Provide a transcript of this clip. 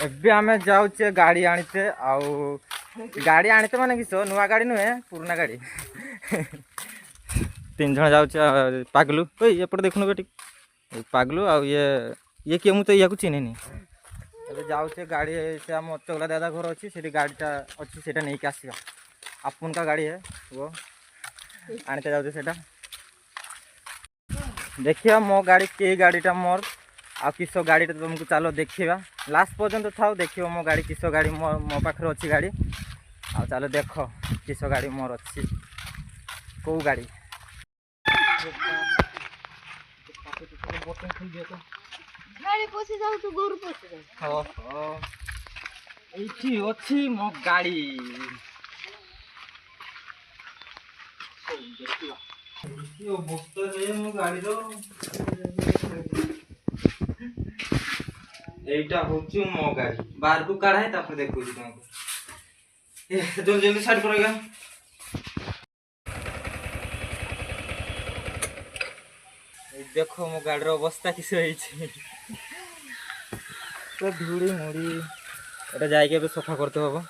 ଏବେ ଆମେ ଯାଉଛେ ଗାଡ଼ି ଆଣିତେ ଆଉ ଗାଡ଼ି ଆଣିତେ ମାନେ କିସ ନୂଆ ଗାଡ଼ି ନୁହେଁ ପୁରୁଣା ଗାଡ଼ି। ତିନି ଜଣ ଯାଉଛେ ପାଗଲୁ ଓଇ ଏପଟେ ଦେଖୁନୁ ଟିକେ ପାଗଲୁ ଆଉ ଇଏ କିଏ ମୁଁ ତ ଇୟାକୁ ଚିହ୍ନିନି। ଏବେ ଯାଉଛେ ଗାଡ଼ି ସେ ଆମ ଚଗଲା ଦାଦା ଘର ଅଛି ସେଠି ଗାଡ଼ିଟା ଅଛି ସେଇଟା ନେଇକି ଆସିବା। अपन का गाड़ी है वो आने जाऊे सेटा देखिए मो गाड़ी के गाड़ीटा मोर आ किस गाड़ी तुमको चलो देखा लास्ट पर्यंत था देखिए मो गाड़ी किस गाड़ी मो पाखे अच्छी गाड़ी आ चलो देख किस गाड़ी मोर अच्छी कौ गाड़ी अच्छी मो गाड़ी এইটা হচ্ছে মো গাড়ি বাহার কু কাঢ়াই তারপরে দেখুছি তোমাকে জলদি জলদি সাইড করে গা দেখো মো গাড়ির অবস্থা কিছু হয়েছে তো ধুড়ি মুড়ি এটা যাইকে এবে সফা করতে হবে